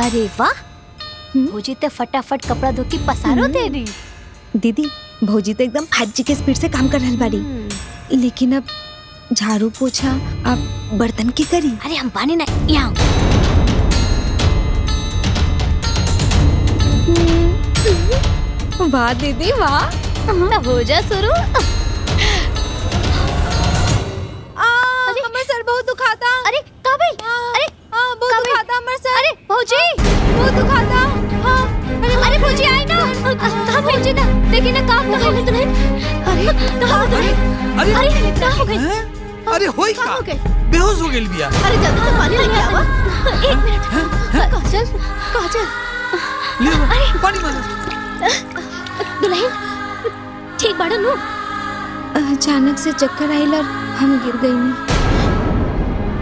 अरे वाह, भौजी तो फटाफट कपड़ा धो के पसारो दे रही। दीदी भौजी तो एकदम 5G के स्पीड से काम कर रहल बाड़ी, लेकिन अब झाड़ू पोछा अब बर्तन की करी। अरे हम पानी ना यहाँ। वाह दीदी वाह, तो हो जा शुरू। हमर सर बहुत दुखाता। अरे का भाई? अरे बहुत दुखाता हमर सर। अरे भौजी बहुत दुखाता। अरे भौजी आई ना, कहाँ भौजी ना, देखिए ना कहाँ हो गई दुल्हन। अरे कहाँ हो गई? अरे कहाँ हो गई? अरे होई का? बेहोश हो गई बिया। अरे जल्दी से पानी लेके आवा। एक मिनट। काजल, काजल। ले पानी मांगा। दुल्हन ठीक बाड़ा नु? अचानक से चक्कर आइल और हम गिर गई।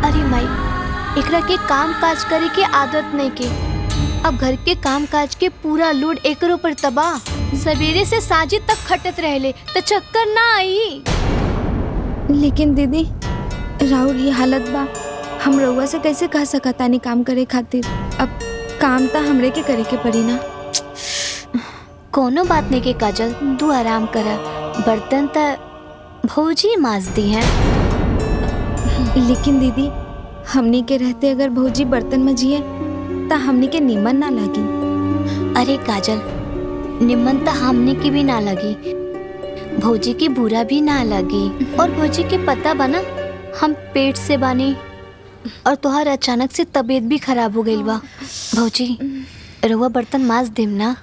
अरे माई, एकरा के काम काज करे के आदत नहीं के, अब घर के काम काज के पूरा लोड एकरो पर तबाह। सवेरे से साँझ तक खटत रहले तो चक्कर ना आई। लेकिन दीदी राउर ये हालत बा, हम रउआ से कैसे कह सकतानी काम करे खातिर। अब काम तो हमरे के करे के पड़ी ना। कोनो बात नहीं के काजल, तू आराम कर, बर्तन तो भौजी मांज दी हैं। लेकिन दीदी हमनी के रहते अगर भौजी बर्तन मजिए तो हमनी के निमन ना लगी। अरे काजल, निमन तो हमने की भी ना लगी, भौजी की बुरा भी ना लगी। और भौजी के पता बना हम पेट से बानी और तुहार अचानक से तबीयत भी खराब हो गई बा। भौजी रउआ बर्तन मांज देम ना।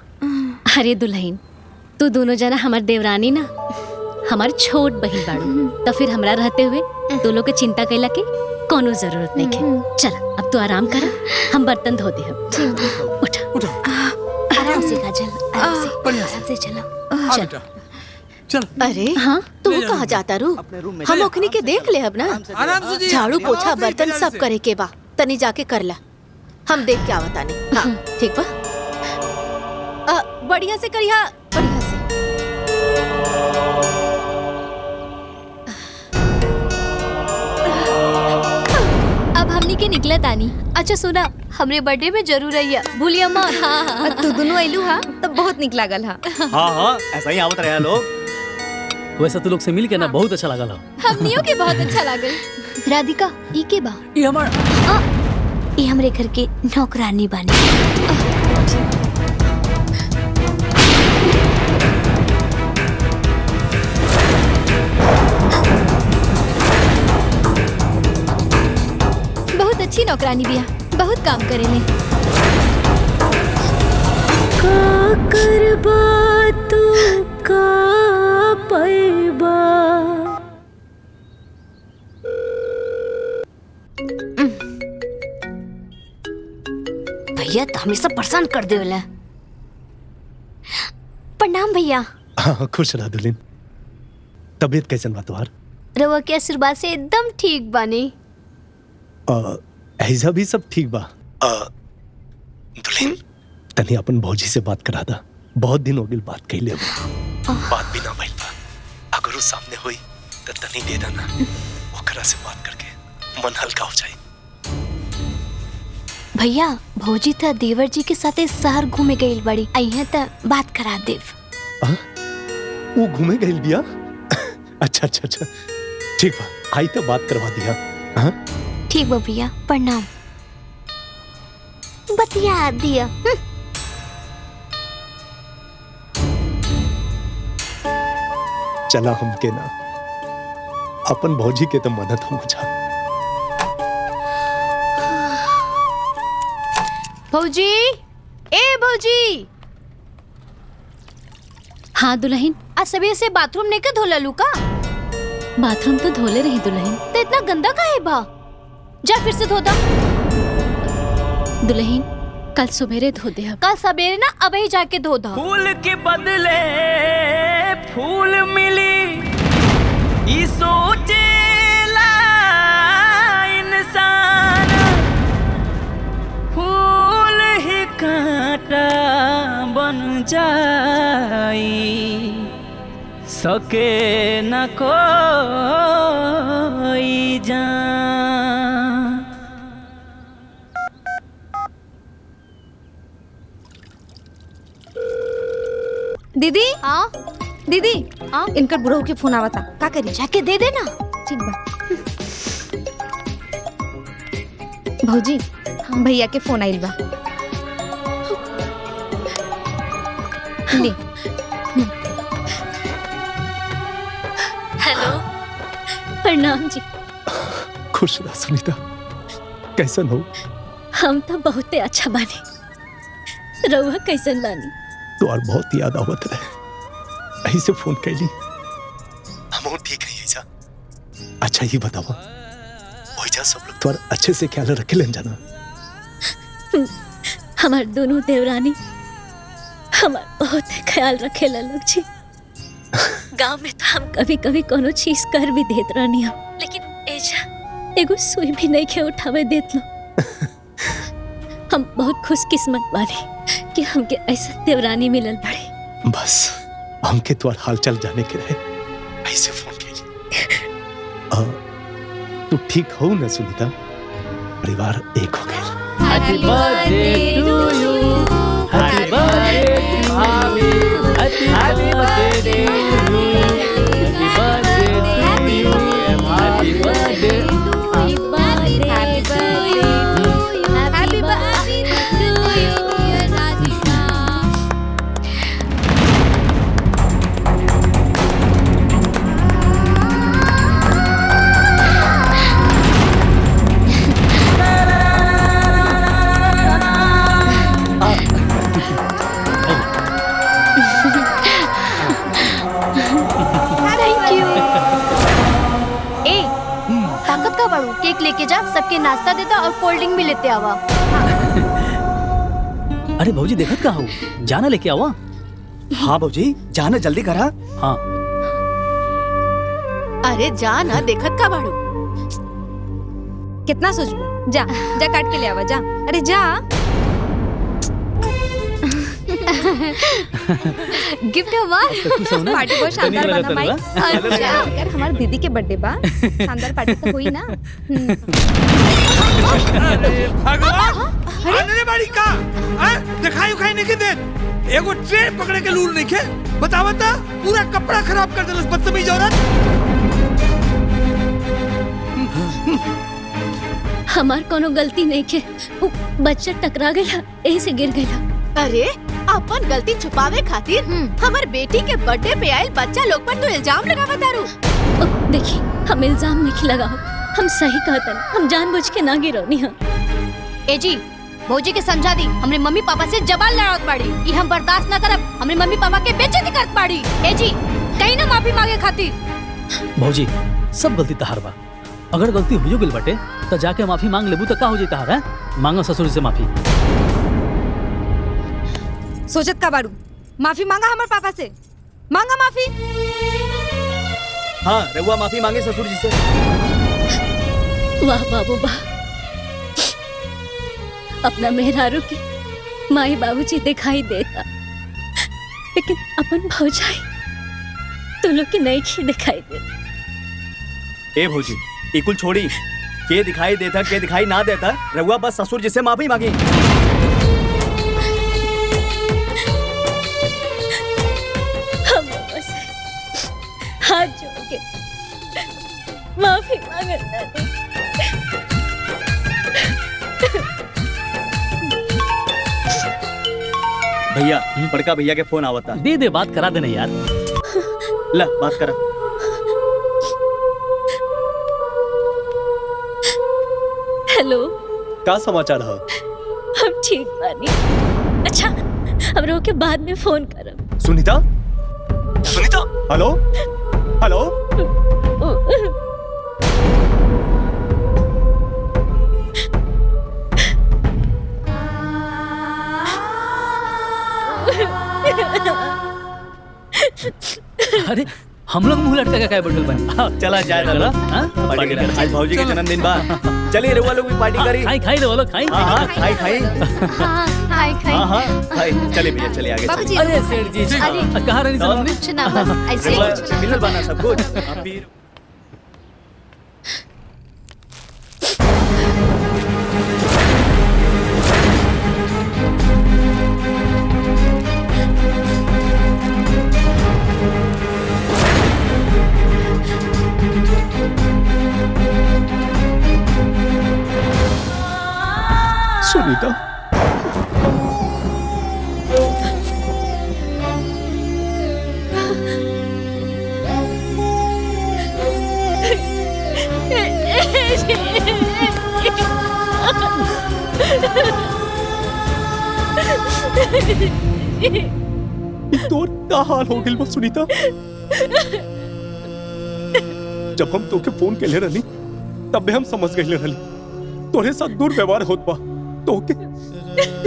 अरे दुल्हन, तू दोनों जना हमार देवरानी ना, हमार छोट बहन बाड़ू, तो फिर हमरा रहते हुए तू लोग के चिंता कैला के कोनो जरूरत नहीं है। चल अब तू आराम कर, हम बर्तन धो दे। उठा आराम से काजल, आराम से चलो। चल चल। अरे हाँ, तू कहाँ जाता रू? हम ओखनी के देख ले अब ना। झाड़ू पोछा बर्तन सब करे के बा, तनी जाके कर ला, हम देख के आवता नहीं। हाँ ठीक बा, बढ़िया से करिया, बढ़िया से। अब हमनी के निकला तानी। अच्छा सुना, हमरे बर्थडे में जरूर आइया, भूलिया मत। हाँ, तू दोनों आइलू हा तो बहुत निक लागल हा। हाँ ऐसा ही आवत रहा लोग। वैसे तू लोग से मिल के ना बहुत अच्छा लगा। हमनियों के बहुत अच्छा लागल। राधिका ई के बा? ये हमार ये हमरे घर के नौकरानी बानी। बहुत अच्छी नौकरानी बिया, बहुत काम करेले। का करबा तू का पैबा। भैया तो हमेशा परेशान कर दे वाला। प्रणाम भैया। हाँ खुश रह दुल्हन। तबीयत कैसन बा तुहार? रवा के आशीर्वाद से एकदम ठीक बानी। ऐसा भी सब ठीक बा। दुल्हन तनी अपन भौजी से बात करा दा, बहुत दिन हो गई बात कइले बात भी ना भइल बा। अगर वो सामने हुई तो तनी दे देना, ओकरा से बात करके मन हल्का हो जाए। भैया भौजी था देवर जी के साथ शहर घूमे गई बड़ी, अइहे त बात करा देव। वो घूमे गई बिया? अच्छा अच्छा अच्छा ठीक बा, आई तो बात करवा दिया। हाँ ठीक बा भैया, प्रणाम। बतिया दिया। चला हमके ना अपन भौजी के तो मदद हो जा। भौजी, ए भौजी। हाँ दुल्हन, आज सवेरे से बाथरूम नहीं के धोला लूका? बाथरूम तो धोले रही दुल्हन। तो इतना गंदा काहे बा? जा फिर से धो दा। दुल्हन कल सवेरे धो दे। कल सवेरे ना, अब ही जाके धो दा। फूल के बदले फूल मिली, ई सोचेला इंसान, फूल ही कांटा बन जाई, सके न कोई जान। दीदी हाँ दीदी हाँ? इनकर बुढ़ऊ के फोन आवता का करी जाके दे देना। ठीक बा भौजी भैया के फोन आइल बा ले हेलो प्रणाम जी। खुश रह सुनीता, कैसन हो? हम तो बहुते अच्छा बानी, रउआ कैसन बानी? तो और बहुत याद आवत रहे, ऐसे फोन कैली। हम ठीक है ऐसा। अच्छा ये बतावा, ओइजा सब लोग तो अच्छे से ख्याल रखे लेन जाना। हमार दोनों देवरानी हमार बहुत ख्याल रखे लोग जी। गांव में तो हम कभी कभी कोनो चीज कर भी देत रहनी हम, लेकिन एजा एगो सुई भी नहीं के उठावे देत लो। हम बहुत खुशकिस्मत बानी कि हमके ऐसा देवरानी मिलल बड़े। बस हमके तोर हाल चाल जाने के रहे, ऐसे फोन कैली। तू ठीक हो ना सुनीता? परिवार एक हो गया। Happy birthday to you, happy birthday to you, happy birthday to you, happy birthday to you, happy birthday, happy birthday to you Radhika. Thank you. ए ताकत का बढ़ू, केक लेके जा, सबके नाश्ता देता और कोल्ड ड्रिंक भी लेते आवा। अरे भौजी देखत का हो, जाना लेके आवा। हाँ भौजी जाना जल्दी करा। हाँ अरे जा ना, देखत का बाड़ू। कितना सोचबू, जा जा काट के ले आवा जा। अरे जा। गिफ्ट हमार। पार्टी बहुत शानदार धन्यवाद, बना माई। धन्यवाद। अच्छा यार हमारे दीदी के बर्थडे बा, शानदार पार्टी तो हुई ना। अरे भगवान, आने बाड़ी का दिखाई उखाई नहीं के दे। एगो ट्रेन पकड़े के लूल नहीं के बतावता, पूरा कपड़ा खराब कर देलस बदतमीज औरत। हमार कोनो गलती नहीं के, उ बच्चा टकरा गया, यही से गिर गया। अरे अपन गलती छुपावे खातिर हमार बेटी के बर्थडे पे आयल बच्चा लोग पर तो इल्जाम लगावा तारू। देखी हम इल्जाम नहीं लगाओ, हम सही कहतन, हम जानबूझ के ना गिरौनी हम। ए जी भौजी के समझा दी, हमरे मम्मी पापा से जबान लड़ावत बाड़ी, ई हम बर्दाश्त ना करब। हमरे मम्मी पापा के बेइज्जती करत बाड़ी। ए जी कहीं ना माफी मांगे खातिर। भौजी सब गलती तहार बा, अगर गलती हो गइल बाटे तो जाके माफी मांग लेबू तो का हो जाई तहार? है मांगो ससुर से माफी। सोचत का बारू, माफी मांगा हमारे पापा से, मांगा माफी। हाँ रघुआ माफी मांगे ससुर जी से। वाह बाबू वाह, अपना मेहरारू के माई बाबूजी दिखाई देता, लेकिन अपन भौजाई तू लोग की नहीं की दिखाई देता। ए भौजी इकुल छोड़ी, के दिखाई देता के दिखाई ना देता, रघुआ बस ससुर जी से माफी मांगी। हम बस हाथ जोड़ के माफी मांगता थे। भैया बड़का भैया के फोन आवता। दे दे बात करा देना यार। ला बात करा। हेलो का समाचार है? हम ठीक बानी। अच्छा हम रोके बाद में फोन करब। Sunita, Sunita, hello hello. अरे हम लोग मुंह लटका के काय बैठल बन। चला जाए चला। पार्टी करें। आज भौजी के जन्मदिन बा, चलिए रघुआ लोग भी पार्टी करी। खाई खाई रे वो लोग खाई। हाँ हाँ खाई खाई। हाय हाँ हाँ खाई। चले भैया चले आगे। बाबूजी अरे सेठ जी कहाँ रहनी सब हमने? कुछ ना, बस ऐसे ही कुछ ना। मिलल बाना सब कुछ। अभी सुनीता तोर का हाल हो गिल बा सुनीता। जब हम तोके फोन के ले रही तब हम समझ गए रही तोरे साथ दुर्व्यवहार होत बा। तोके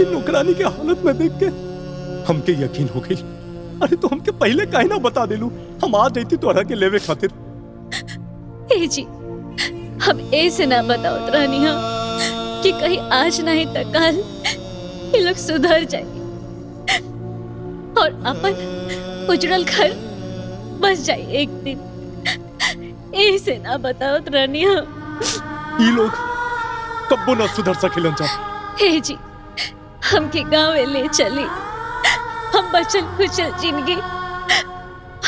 इन नौकरानी के हालत में देख के हमके यकीन हो गई। अरे तो हमके पहले काहे ना बता देलू, हम आ जाती तोरा के लेवे खातिर। ए जी हम ऐसे ना बताओ रानी कि कहीं आज नहीं तो कल ये लोग सुधर जाए और अपन उजड़ल घर बस जाए एक दिन। ऐसे ना बताओ रानी ये लोग कब्बो ना सुधर सकेलन जा। हे जी हमके गाँव ले चली, हम बचल कुचल जिंदगी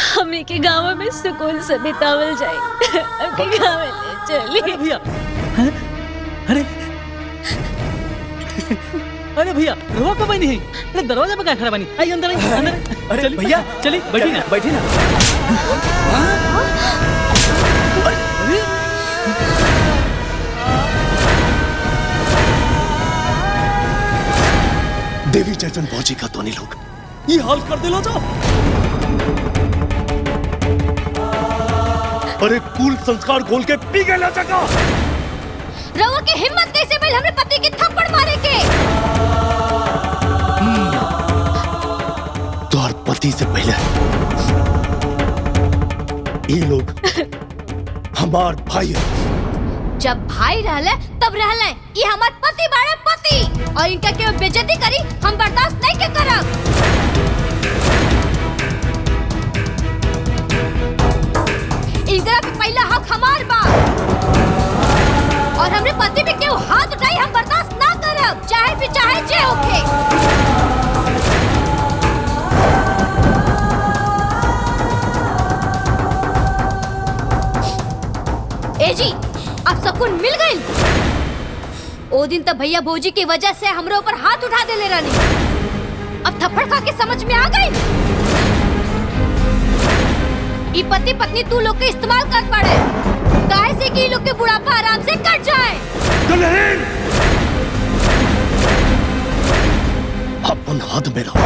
हमें के गाँव में सुकून से बितावल जाए। हमके गाँव ले चली। अरे भैया अरे अरे भैया रुआ कब नहीं है? अरे दरवाजा पे क्या खड़ा बनी? आई अंदर आई अंदर। अरे चली भैया चली बैठी ना बैठी ना। देवी जैसन भौजी का तो नहीं लोग ये हाल कर दिलो जा। अरे कुल संस्कार घोल के पी गए जगह। रवा की हिम्मत कैसे मिल हमरे पति के थप्पड़ मारे के? तोहर पति से पहले ये लोग हमार भाई है। जब भाई रहले तब रहले, ये हमार पति बाड़े पति, और इनका केवल बेइज्जती करी हम बर्दाश्त नहीं के करब। इनकरा पे पहला हक हमार बा, और हमरे पति पे केहू हाथ उठाई हम बर्दाश्त ना करब, चाहे फिर चाहे जे होके। ए जी अब सुकून मिल गई। ओ दिन तो भैया भौजी की वजह से हमरे ऊपर हाथ उठा देले रानी, अब थप्पड़ खा के समझ में आ गई। ई पति पत्नी तू लोग के इस्तेमाल कर पड़े, काहे से कि लोग के बुढ़ापा आराम से कट जाए। दुल्हन अपन हद में रहो,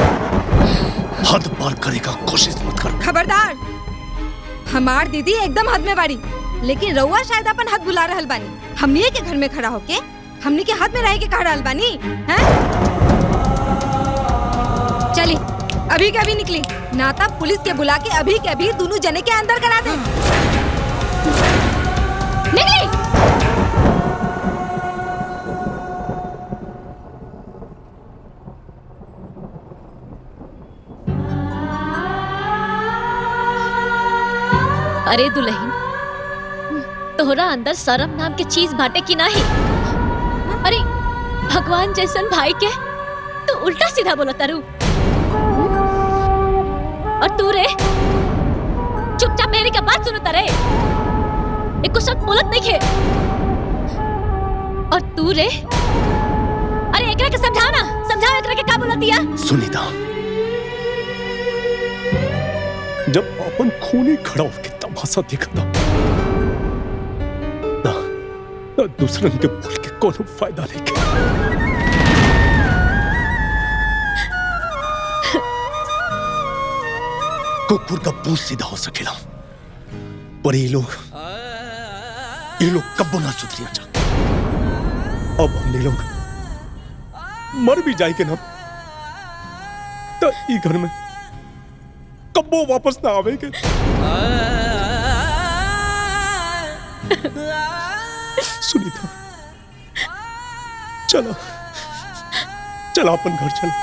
हद पार करे का कोशिश मत करो। खबरदार, हमार दीदी एकदम हद में बाड़ी, लेकिन रउआ शायद अपन हद भुला रहल बानी। हमनी के घर में खड़ा होके हमनी के हद में रह के कह रहल बानी हैं? चली अभी के अभी निकली, नाता पुलिस के बुला के अभी के अभी दोनों जने के अंदर करा दे। निकली। अरे दुल्हन तोहरा अंदर शर्म नाम के चीज बाटे की नहीं? अरे भगवान जैसन भाई के तू उल्टा सीधा बोला तारू, और तू रे चुपचाप मेरी का बात सुनता रे, एक कुछ बोलत नहीं है। और तू रे अरे एकरा के समझाओ ना, समझाओ एकरा के का बोलत दिया। सुनीता जब अपन खूनी खड़ा होके तमाशा देखा था ना दूसरन के बोल के कोनो फायदा नहीं के। कुकुर का पूंछ सीधा हो सकेला, पर ये लोग कब्बो ना सुधरिया जा। अब हमने लोग मर भी जाए के ना तो ई घर में कब्बो वापस ना आवे के। सुनीता चला चला अपन घर चला।